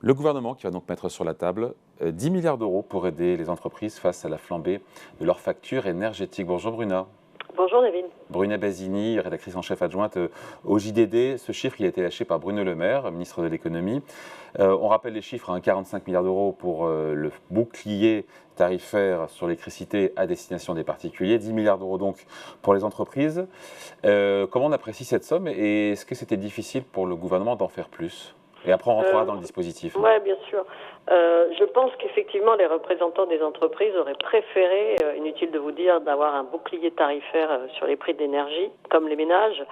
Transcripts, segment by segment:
Le gouvernement qui va donc mettre sur la table 10 milliards d'euros pour aider les entreprises face à la flambée de leurs factures énergétiques. Bonjour Bruna. Bonjour David. Bruna Basini, rédactrice en chef adjointe au JDD. Ce chiffre il a été lâché par Bruno Le Maire, ministre de l'économie. On rappelle les chiffres, 45 milliards d'euros pour le bouclier tarifaire sur l'électricité à destination des particuliers, 10 milliards d'euros donc pour les entreprises. Comment on apprécie cette somme et est-ce que c'était difficile pour le gouvernement d'en faire plus ? Et après, on rentrera dans le dispositif. Oui, bien sûr. Je pense qu'effectivement, les représentants des entreprises auraient préféré, inutile de vous dire, d'avoir un bouclier tarifaire sur les prix de l'énergie, comme les ménages.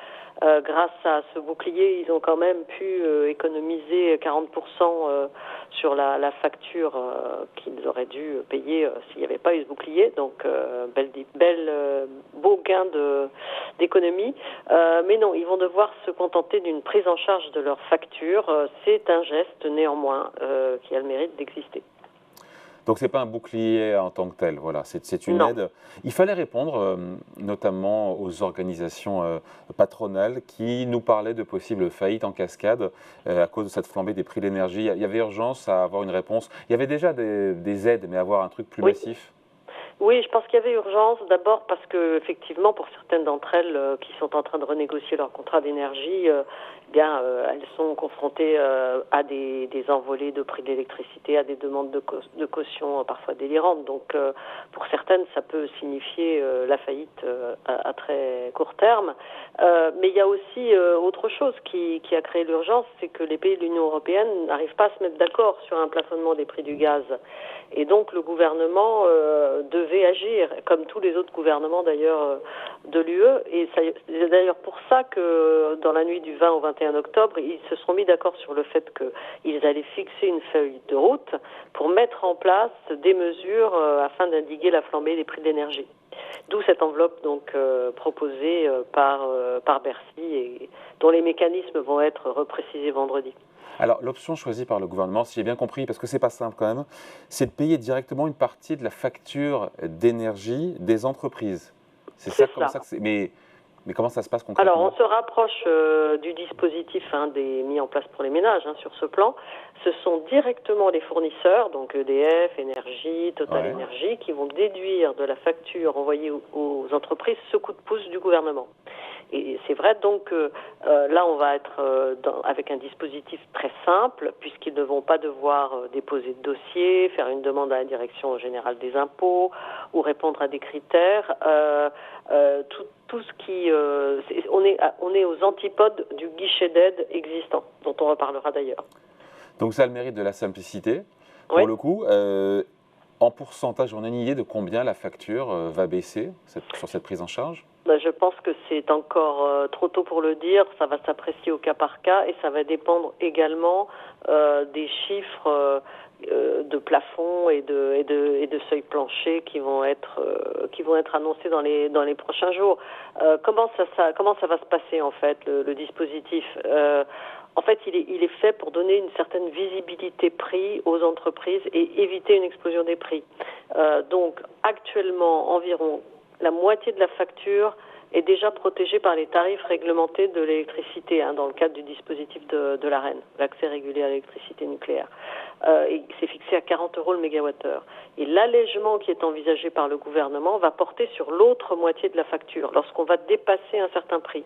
Grâce à ce bouclier, ils ont quand même pu économiser 40% sur la facture qu'ils auraient dû payer s'il n'y avait pas eu ce bouclier. Donc, beau gain d'économie. Mais non, ils vont devoir se contenter d'une prise en charge de leur facture. C'est un geste, néanmoins, qui a le mérite d'exister. Donc ce n'est pas un bouclier en tant que tel, voilà, c'est une aide. Il fallait répondre notamment aux organisations patronales qui nous parlaient de possibles faillites en cascade à cause de cette flambée des prix de l'énergie. Il y avait urgence à avoir une réponse. Il y avait déjà des aides, mais avoir un truc plus massif. Oui, je pense qu'il y avait urgence, d'abord parce que effectivement, pour certaines d'entre elles qui sont en train de renégocier leur contrat d'énergie, elles sont confrontées à des envolées de prix de l'électricité, à des demandes de caution parfois délirantes. Donc, pour certaines, ça peut signifier la faillite à très court terme. Mais il y a aussi autre chose qui a créé l'urgence, c'est que les pays de l'Union européenne n'arrivent pas à se mettre d'accord sur un plafonnement des prix du gaz. Et donc, le gouvernement devait agir, comme tous les autres gouvernements d'ailleurs de l'UE. Et c'est d'ailleurs pour ça que dans la nuit du 20 au 21 octobre, ils se sont mis d'accord sur le fait qu'ils allaient fixer une feuille de route pour mettre en place des mesures afin d'endiguer la flambée des prix de l'énergie. D'où cette enveloppe donc proposée par Bercy et dont les mécanismes vont être reprécisés vendredi. Alors, l'option choisie par le gouvernement, si j'ai bien compris, parce que c'est pas simple quand même, c'est de payer directement une partie de la facture d'énergie des entreprises. C'est ça, comme ça que c'est. Mais comment ça se passe concrètement ? Alors, on se rapproche du dispositif mis en place pour les ménages sur ce plan. Ce sont directement les fournisseurs, donc EDF, Énergie, Total Énergie, qui vont déduire de la facture envoyée aux entreprises ce coup de pouce du gouvernement. Et c'est vrai donc que là, on va être avec un dispositif très simple, puisqu'ils ne vont pas devoir déposer de dossier, faire une demande à la Direction générale des impôts ou répondre à des critères. Tout ce qui... on est aux antipodes du guichet d'aide existant, dont on reparlera d'ailleurs. Donc ça a le mérite de la simplicité, pour le coup. En pourcentage, on a une idée de combien la facture va baisser sur cette prise en charge ? Je pense que c'est encore trop tôt pour le dire. Ça va s'apprécier au cas par cas et ça va dépendre également des chiffres de plafond et de seuil plancher qui vont être annoncés dans les prochains jours. Comment ça va se passer en fait le dispositif? En fait, il est fait pour donner une certaine visibilité prix aux entreprises et éviter une explosion des prix. Donc, actuellement, environ la moitié de la facture est déjà protégée par les tarifs réglementés de l'électricité, dans le cadre du dispositif de l'AREN, l'accès régulé à l'électricité nucléaire. Et c'est fixé à 40 € le mégawattheure. Et l'allègement qui est envisagé par le gouvernement va porter sur l'autre moitié de la facture, lorsqu'on va dépasser un certain prix.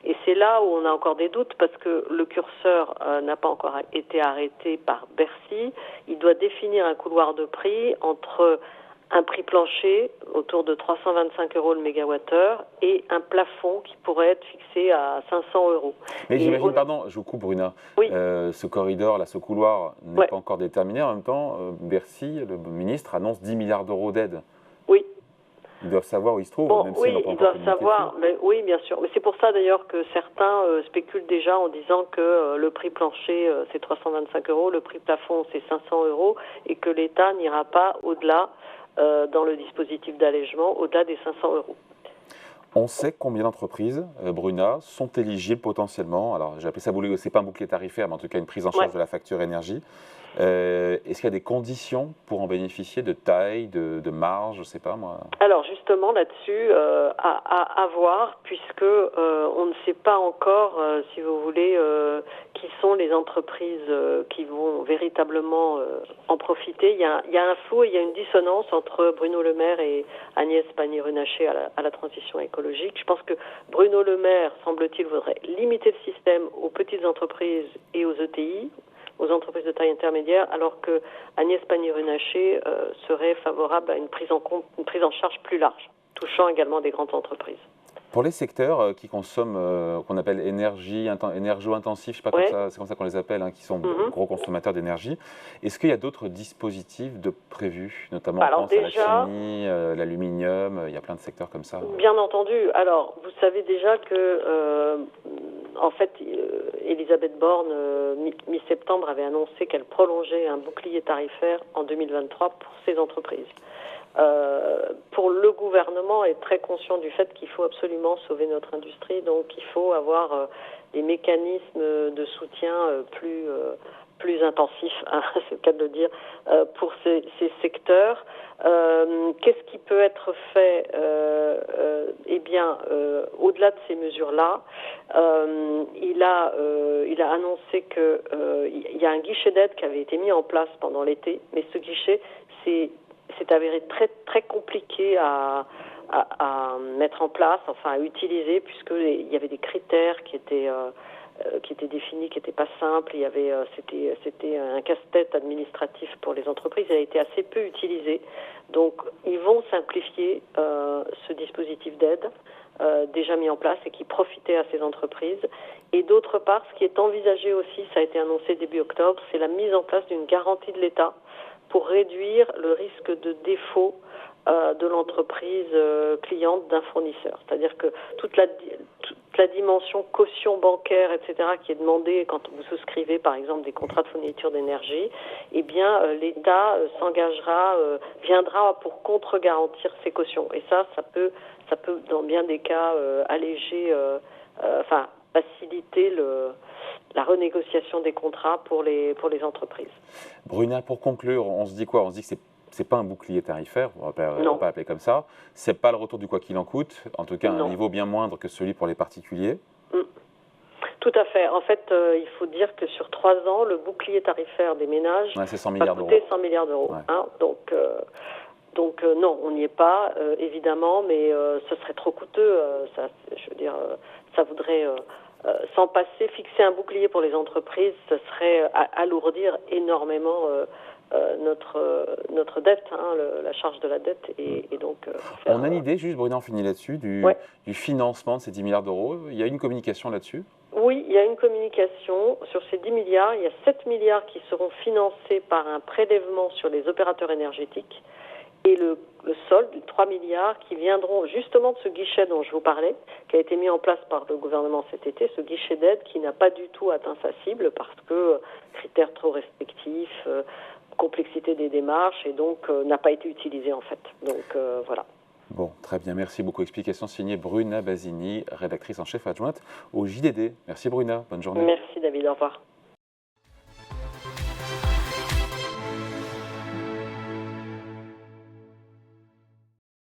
Et c'est là où on a encore des doutes parce que le curseur n'a pas encore été arrêté par Bercy. Il doit définir un couloir de prix entre un prix plancher autour de 325 € le mégawattheure et un plafond qui pourrait être fixé à 500 €. Mais j'imagine, pardon, je vous coupe Bruna, ce corridor, là, ce couloir n'est pas encore déterminé. En même temps, Bercy, le ministre, annonce 10 milliards d'euros d'aide. Oui. Ils doivent savoir où ils se trouvent, même s'ils n'ont pas encore communiqué dessus. Oui, bien sûr. Mais c'est pour ça d'ailleurs que certains spéculent déjà en disant que le prix plancher c'est 325 €, le prix plafond c'est 500 € et que l'État n'ira pas au-delà dans le dispositif d'allègement, au-delà des 500 €. On sait combien d'entreprises, Bruna, sont éligibles potentiellement. Alors, j'ai appelé ça c'est pas un bouclier tarifaire, mais en tout cas une prise en charge de la facture énergie. Est-ce qu'il y a des conditions pour en bénéficier, de taille, de marge, je ne sais pas moi? Alors justement là-dessus, à voir, puisque on ne sait pas encore, si vous voulez, qui sont les entreprises qui vont véritablement en profiter. Il y a un flou et il y a une dissonance entre Bruno Le Maire et Agnès Pannier-Runacher à la transition écologique. Je pense que Bruno Le Maire, semble-t-il, voudrait limiter le système aux petites entreprises et aux ETI, aux entreprises de taille intermédiaire, alors que Agnès Pannier-Runacher serait favorable à une prise en charge plus large, touchant également des grandes entreprises. Pour les secteurs qui consomment, qu'on appelle énergo-intensifs, je sais pas c'est comme ça qu'on les appelle, hein, qui sont gros consommateurs d'énergie, est-ce qu'il y a d'autres dispositifs prévus, notamment on pense à la chimie, l'aluminium, il y a plein de secteurs comme ça? Bien entendu. Alors, vous savez déjà que, en fait, Elisabeth Borne, mi-septembre, avait annoncé qu'elle prolongeait un bouclier tarifaire en 2023 pour ces entreprises. Pour le gouvernement est très conscient du fait qu'il faut absolument sauver notre industrie, donc il faut avoir des mécanismes de soutien plus intensifs, hein, c'est le cas de le dire, pour ces secteurs. Qu'est-ce qui peut être fait? Eh bien, au-delà de ces mesures-là, il a annoncé qu'il y a un guichet d'aide qui avait été mis en place pendant l'été, mais ce guichet, c'est avéré très très compliqué à mettre en place, enfin à utiliser, puisqu'il y avait des critères qui étaient définis, qui n'étaient pas simples. C'était un casse-tête administratif pour les entreprises. Il a été assez peu utilisé. Donc ils vont simplifier ce dispositif d'aide déjà mis en place et qui profitait à ces entreprises. Et d'autre part, ce qui est envisagé aussi, ça a été annoncé début octobre, c'est la mise en place d'une garantie de l'État pour réduire le risque de défaut de l'entreprise cliente d'un fournisseur. C'est-à-dire que toute la dimension caution bancaire, etc., qui est demandée quand vous souscrivez, par exemple, des contrats de fourniture d'énergie, eh bien, l'État viendra pour contre-garantir ces cautions. Et ça peut, dans bien des cas, alléger, faciliter la renégociation des contrats pour les entreprises. Bruna, pour conclure, on se dit quoi? On se dit que c'est pas un bouclier tarifaire, on va pas appeler comme ça. C'est pas le retour du quoi qu'il en coûte, en tout cas à un niveau bien moindre que celui pour les particuliers. Tout à fait. En fait, il faut dire que sur 3 ans, le bouclier tarifaire des ménages va coûter 100 milliards d'euros. Ouais. Hein, donc non, on n'y est pas, évidemment, mais ce serait trop coûteux. Ça voudrait s'en passer. Fixer un bouclier pour les entreprises, ce serait alourdir énormément notre dette, hein, la charge de la dette. Et donc, on a une idée, juste Bruna, on finit là-dessus, du financement de ces 10 milliards d'euros. Il y a une communication là-dessus? Oui, il y a une communication. Sur ces 10 milliards, il y a 7 milliards qui seront financés par un prélèvement sur les opérateurs énergétiques et le solde, 3 milliards, qui viendront justement de ce guichet dont je vous parlais, qui a été mis en place par le gouvernement cet été, ce guichet d'aide qui n'a pas du tout atteint sa cible parce que critères trop restrictifs, complexité des démarches, et donc n'a pas été utilisé en fait. Donc voilà. Bon, très bien, merci beaucoup. Explication signée Bruna Basini, rédactrice en chef adjointe au JDD. Merci Bruna, bonne journée. Merci David, au revoir.